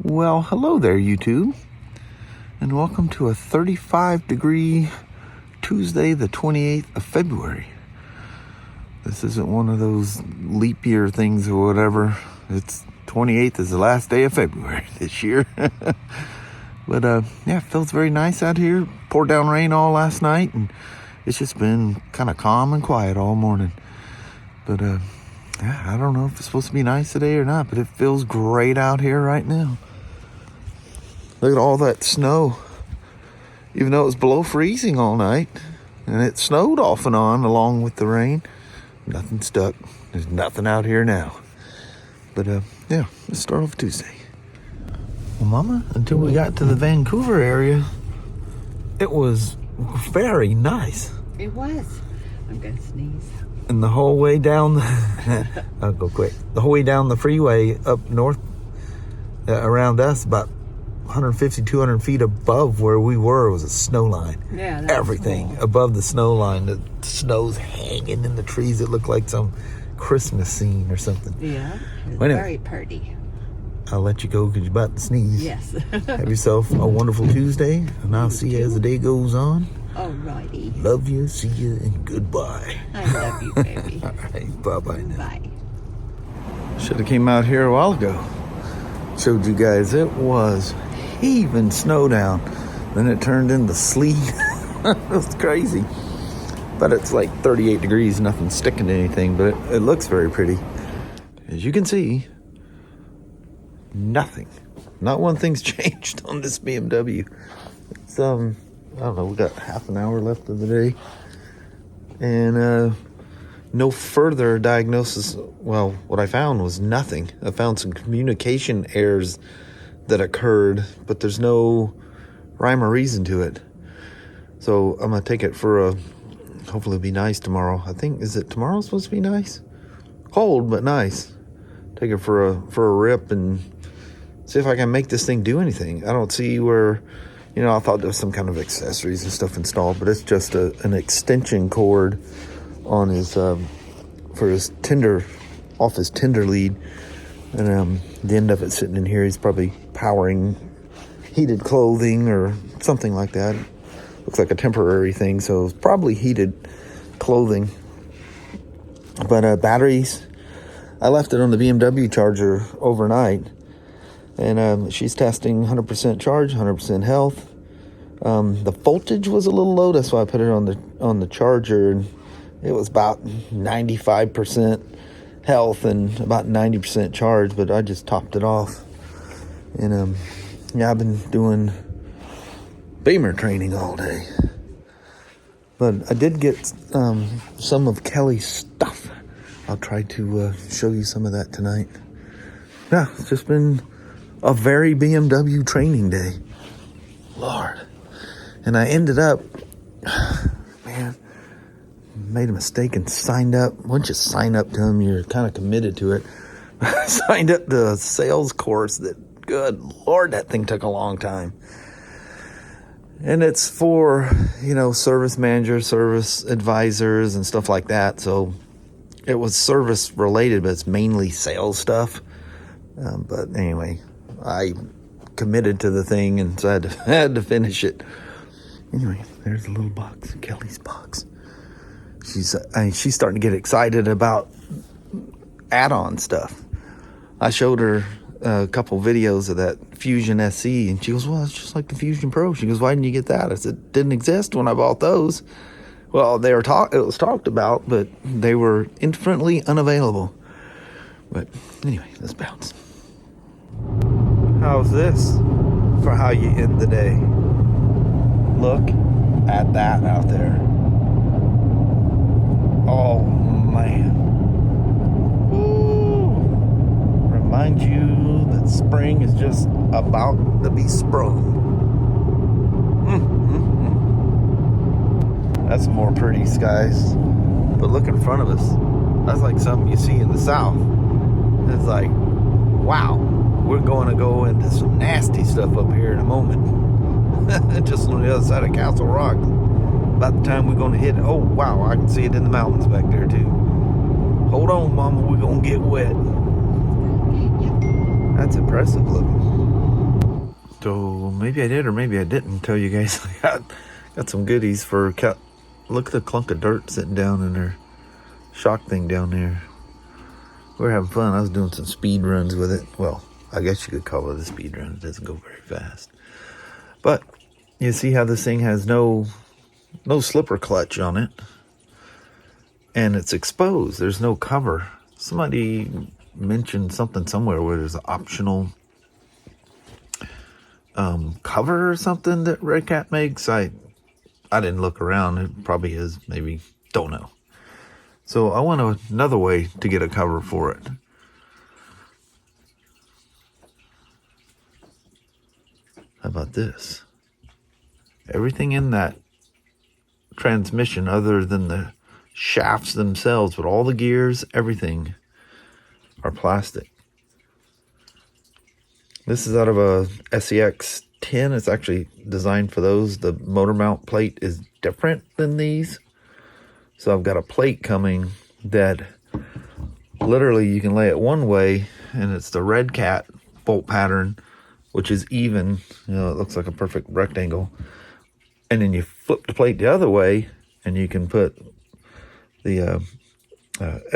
Well, hello there, YouTube, and welcome to a 35-degree Tuesday, the 28th of February. This isn't one of those leap year things or whatever. It's 28th is the last day of February this year. But yeah, it feels very nice out here. Poured down rain all last night, and it's just been kind of calm and quiet all morning. But yeah, I don't know if it's supposed to be nice today or not, but it feels great out here right now. Look at all that snow. Even though it was below freezing all night, and it snowed off and on along with the rain, nothing stuck. There's nothing out here now. But yeah, let's start off Tuesday. Well, Mama, until we got to the Vancouver area, it was very nice. It was. I'm gonna sneeze. And the whole way down, I'll go quick. The whole way down the freeway up north, around us, about 150, 200 feet above where we were was a snow line. Yeah, that's everything cool. Above the snow line. The snow's hanging in the trees. It looked like some Christmas scene or something. Yeah, it was Anyway, very pretty. I'll let you go because you're about to sneeze. Yes. Have yourself a wonderful Tuesday, and I'll see you as the day goes on. Alrighty. Love you, see you, and goodbye. I love you, baby. All right, bye-bye now. Bye. Should have came out here a while ago. Showed you guys it was heaving snow down. Then it turned into sleet. It was crazy. But it's like 38 degrees, nothing sticking to anything, but it looks very pretty. As you can see, nothing. Not one thing's changed on this BMW. It's, I don't know, we got half an hour left of the day. And no further diagnosis. Well, what I found was nothing. I found some communication errors that occurred, but there's no rhyme or reason to it. So I'm gonna take it for a, hopefully it'll be nice tomorrow. I think, is it tomorrow supposed to be nice? Cold, but nice. Take it for a rip and see if I can make this thing do anything. I don't see where, you know, I thought there was some kind of accessories and stuff installed, but it's just an extension cord on his, for his tender, off his tender lead. And the end of it sitting in here, he's probably powering heated clothing or something like that. Looks like a temporary thing, so it's probably heated clothing. But batteries, I left it on the BMW charger overnight, and she's testing 100% charge, 100% health. The voltage was a little low, that's why I put it on the charger, and it was about 95% health and about 90% charge, but I just topped it off. And yeah, I've been doing Beamer training all day. But I did get some of Kelly's stuff. I'll try to show you some of that tonight. Yeah, it's just been a very BMW training day. Lord. And I ended up, man, made a mistake and signed up. Once you sign up to them, you're kind of committed to it. I signed up to a sales course that, good Lord, that thing took a long time. And it's for, you know, service managers, service advisors, and stuff like that. So it was service related, but it's mainly sales stuff. But anyway, I committed to the thing, and so I had to finish it. Anyway, there's a little box, Kelly's box. She's starting to get excited about add-on stuff. I showed her a couple videos of that Fusion SE, and she goes, well, it's just like the Fusion Pro. She goes, why didn't you get that? I said, it didn't exist when I bought those. Well, it was talked about, but they were infinitely unavailable. But anyway, let's bounce. How's this for how you end the day? Look at that out there. Oh, man. Woo. Remind you that spring is just about to be sprung. That's more pretty skies. But look in front of us. That's like something you see in the south. It's like, wow, we're going to go into some nasty stuff up here in a moment. Just on the other side of Castle Rock. About the time we're going to hit it. Oh, wow, I can see it in the mountains back there, too. Hold on, Mama, we're going to get wet. That's impressive looking. So maybe I did or maybe I didn't tell you guys I got some goodies for look at the clunk of dirt sitting down in their shock thing down there. We're having fun. I was doing some speed runs with it. Well, I guess you could call it a speed run. It doesn't go very fast. But you see how this thing has no slipper clutch on it. And it's exposed. There's no cover. Somebody mentioned something somewhere where there's an optional cover or something that Red Cat makes. I didn't look around. It probably is. Maybe. Don't know. So I went another way to get a cover for it. How about this? Everything in that transmission other than the shafts themselves, but all the gears, everything are plastic. This is out of a SEX 10. It's actually designed for those. The motor mount plate is different than these. So I've got a plate coming that literally you can lay it one way and it's the Red Cat bolt pattern, which is even. You know, it looks like a perfect rectangle. And then you flip the plate the other way and you can put the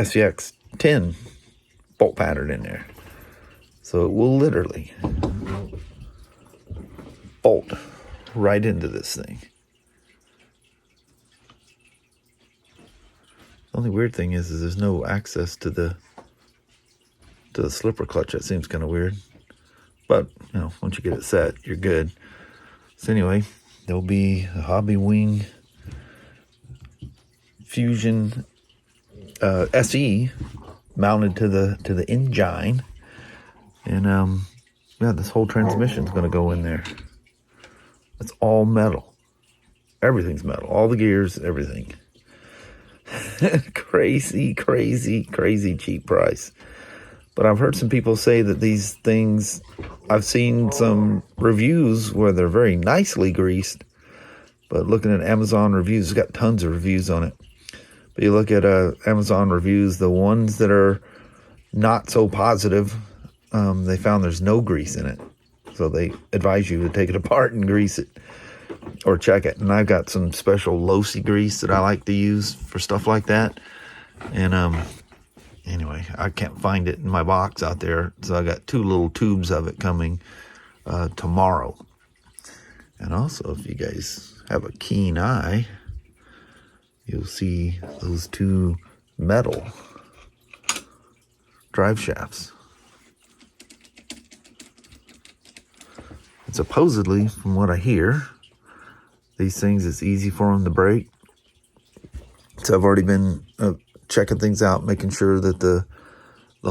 SEX 10 bolt pattern in there. So it will literally bolt right into this thing. The only weird thing is there's no access to the slipper clutch. That seems kind of weird. But, you know, once you get it set, you're good. So anyway, there'll be a Hobby Wing Fusion SE mounted to the engine. And yeah, this whole transmission's going to go in there. It's all metal. Everything's metal. All the gears, everything. Crazy cheap price. But I've heard some people say that these things, I've seen some reviews where they're very nicely greased, but looking at Amazon reviews, it's got tons of reviews on it. But you look at Amazon reviews, the ones that are not so positive, they found there's no grease in it. So they advise you to take it apart and grease it or check it. And I've got some special low-C grease that I like to use for stuff like that. And anyway, I can't find it in my box out there. So I got 2 little tubes of it coming tomorrow. And also, if you guys have a keen eye, you'll see those 2 metal drive shafts. And supposedly, from what I hear, these things, it's easy for them to break. So I've already been checking things out, making sure that the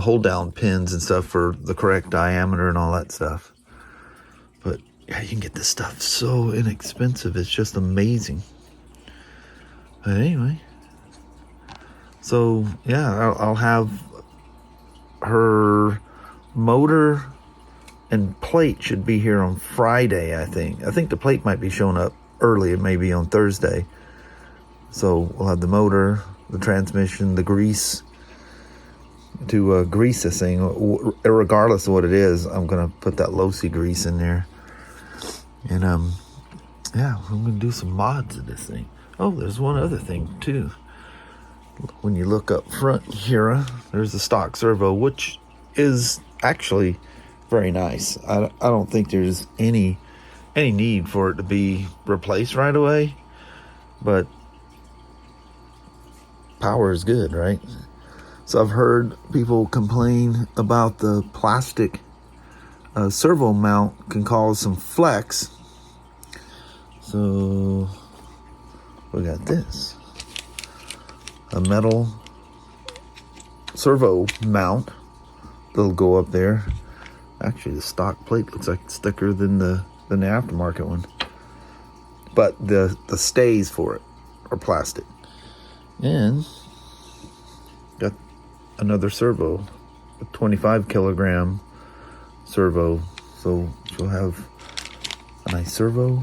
hold down pins and stuff for the correct diameter and all that stuff. But yeah, you can get this stuff so inexpensive. It's just amazing. But anyway, so yeah, I'll have her motor and plate should be here on Friday, I think. I think the plate might be showing up early. It may be on Thursday. So we'll have the motor, the transmission, the grease to grease this thing. Regardless of what it is, I'm going to put that low-C grease in there. And yeah, I'm going to do some mods of this thing. Oh, there's one other thing too. When you look up front here, there's the stock servo, which is actually very nice. I don't think there's any need for it to be replaced right away, but power is good, right? So I've heard people complain about the plastic servo mount can cause some flex. So we got this, a metal servo mount that'll go up there. Actually, the stock plate looks like it's thicker than the aftermarket one, but the stays for it are plastic. And got another servo, a 25 kilogram servo. So she'll have a nice servo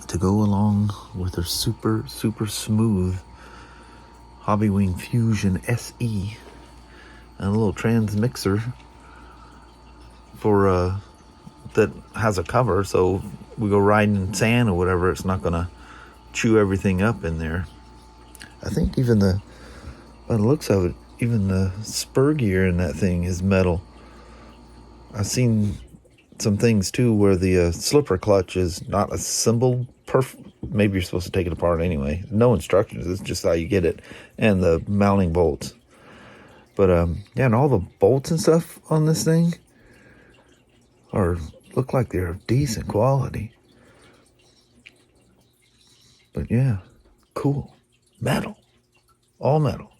to go along with her super smooth Hobby Wing Fusion SE, and a little transmixer for that has a cover, so we go riding in sand or whatever, it's not gonna chew everything up in there. I think even by the looks of it, even the spur gear in that thing is metal. I've seen some things too where the slipper clutch is not assembled maybe you're supposed to take it apart anyway. No instructions, it's just how you get it, and the mounting bolts. But yeah, and all the bolts and stuff on this thing look like they're of decent quality. But yeah, cool. Metal. All metal.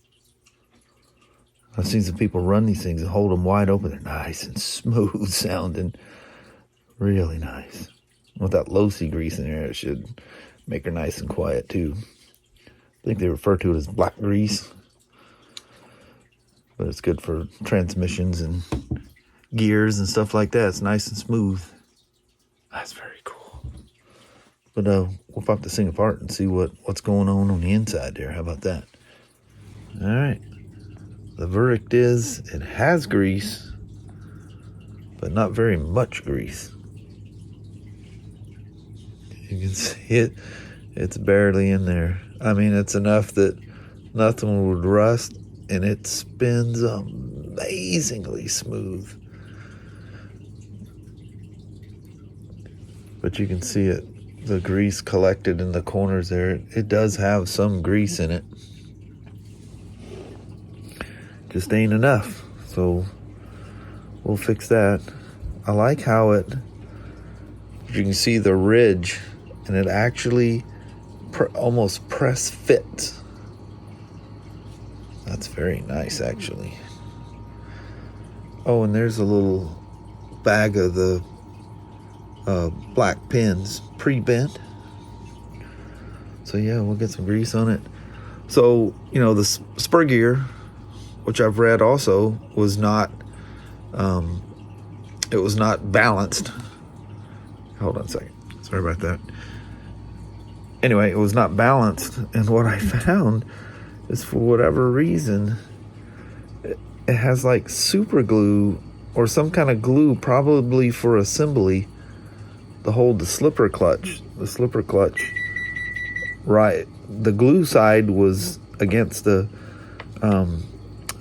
I've seen some people run these things and hold them wide open. They're nice and smooth sounding. Really nice. With that low-C grease in there, it should make her nice and quiet too. I think they refer to it as black grease. But it's good for transmissions and gears and stuff like that. It's nice and smooth. That's very cool. But we'll pop this thing apart and see what's going on the inside there. How about that? All right. The verdict is it has grease, but not very much grease. You can see it. It's barely in there. I mean, it's enough that nothing would rust, and it spins amazingly smooth. But you can see it, the grease collected in the corners there. It does have some grease in it. Just ain't enough. So we'll fix that. I like how you can see the ridge, and it actually almost press fits. That's very nice, actually. Oh, and there's a little bag of the black pins pre-bent. So yeah, we'll get some grease on it. So, you know, the spur gear, which I've read also, was not it was not balanced. Hold on a second. Sorry about that. Anyway, it was not balanced, and what I found is, for whatever reason, it has like super glue or some kind of glue, probably for assembly, to hold the slipper clutch. The slipper clutch, right? The glue side was against the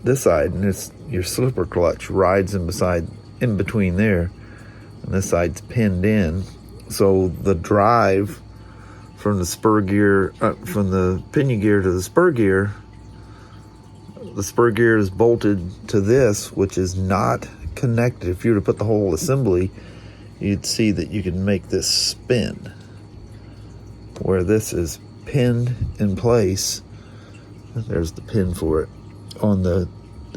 this side, and it's your slipper clutch rides in between there, and this side's pinned in. So the drive from the spur gear, from the pinion gear to the spur gear is bolted to this, which is not connected. If you were to put the whole assembly, you'd see that you can make this spin, where this is pinned in place. There's the pin for it on the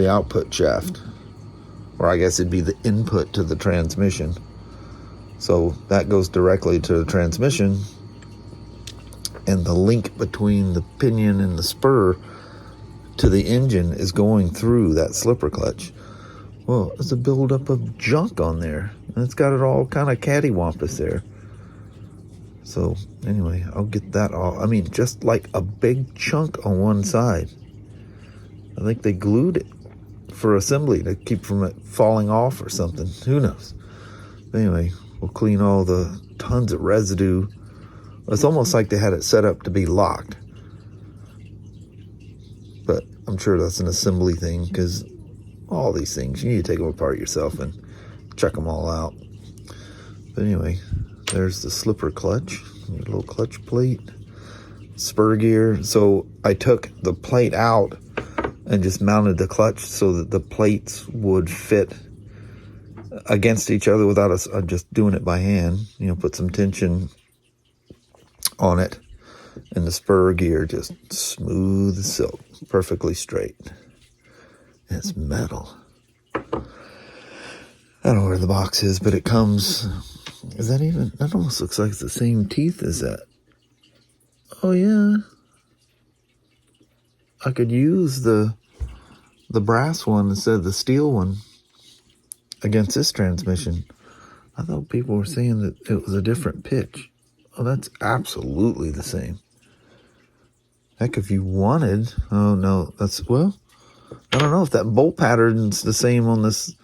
output shaft, or I guess it'd be the input to the transmission. So that goes directly to the transmission, and the link between the pinion and the spur to the engine is going through that slipper clutch. Well, there's a buildup of junk on there, and it's got it all kind of cattywampus there. So anyway, I'll get that all. I mean, just like a big chunk on one side. I think they glued it for assembly to keep from it falling off or something. Who knows? But anyway, we'll clean all the tons of residue. It's almost like they had it set up to be locked. But I'm sure that's an assembly thing, because all these things, you need to take them apart yourself and check them all out. But anyway, there's the slipper clutch, your little clutch plate, spur gear. So I took the plate out and just mounted the clutch so that the plates would fit against each other without us just doing it by hand. You know, put some tension on it, and the spur gear just smooth as silk, perfectly straight. It's metal. I don't know where the box is, but it comes. Is that even? That almost looks like it's the same teeth as that. Oh yeah. I could use the brass one instead of the steel one against this transmission. I thought people were saying that it was a different pitch. Oh, that's absolutely the same. Heck, if you wanted... Oh, no, well, I don't know if that bolt pattern's the same on this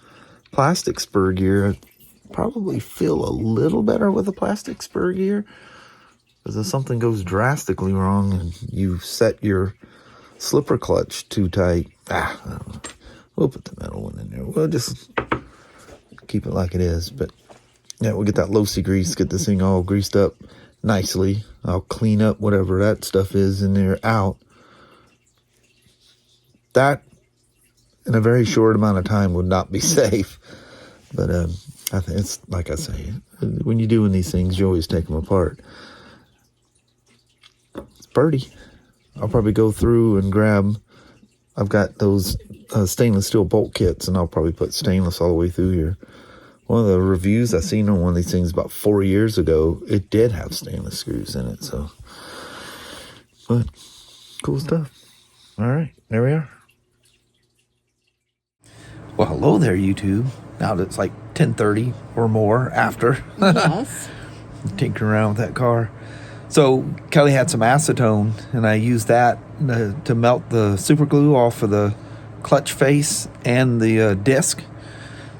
plastic spur gear. probably feel a little better with a plastic spur gear. Because if something goes drastically wrong and you set your slipper clutch too tight, I don't know. We'll put the metal one in there. We'll just keep it like it is. But yeah, we'll get that low-C grease, get this thing all greased up nicely. I'll clean up whatever that stuff is in there out. That, in a very short amount of time, would not be safe. But I think it's, like I say, when you're doing these things, you always take them apart. It's pretty. I'll probably go through and grab, I've got those stainless steel bolt kits, and I'll probably put stainless all the way through here. One of the reviews I seen on one of these things about 4 years ago, it did have stainless screws in it. So, but cool stuff. All right, there we are. Well, hello there, YouTube. Now that it's like 10:30 or more after. Yes. Tinkering around with that car. So Kelly had some acetone, and I used that to melt the super glue off of the clutch face and the disc,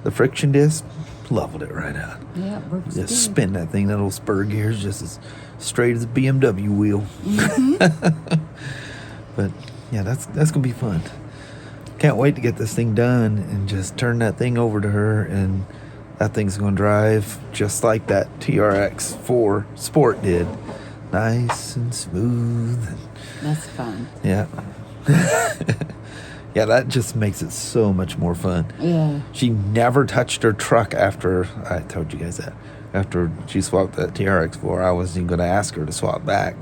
the friction disc. Leveled it right out. Yeah, it works Just good. spin that thing, that little spur gear is just as straight as a BMW wheel. Mm-hmm. But yeah, that's gonna be fun. Can't wait to get this thing done and just turn that thing over to her, and that thing's gonna drive just like that TRX 4 Sport did. Nice and smooth. That's fun. Yeah. Yeah, that just makes it so much more fun. Yeah. She never touched her truck after, I told you guys that, after she swapped that TRX4, I wasn't even going to ask her to swap back.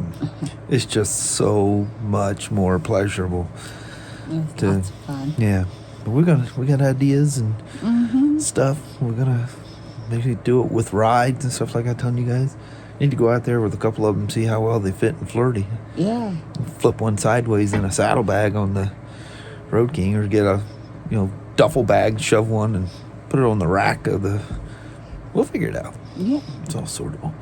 It's just so much more pleasurable. It's lots of fun. Yeah. But we got ideas and stuff. We're going to maybe do it with rides and stuff like I told you guys. Need to go out there with a couple of them, see how well they fit in Flirty. Yeah. Flip one sideways in a saddlebag on the Road King, or get a duffel bag, shove one and put it on the rack of the, we'll figure it out. Yeah. It's all sortable.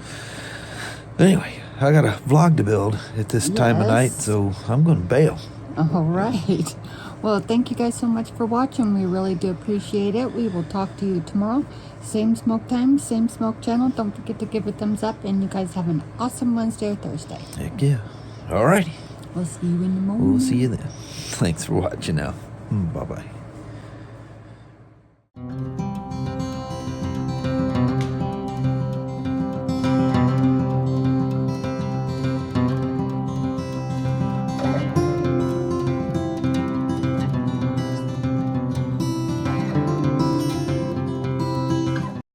Anyway, I got a vlog to build at this time of night, so I'm gonna bail. All right. Well, thank you guys so much for watching. We really do appreciate it. We will talk to you tomorrow. Same smoke time, same smoke channel. Don't forget to give it a thumbs up, and you guys have an awesome Wednesday or Thursday. Heck yeah. Alrighty. We'll see you in the morning. We'll see you then. Thanks for watching now. Bye-bye.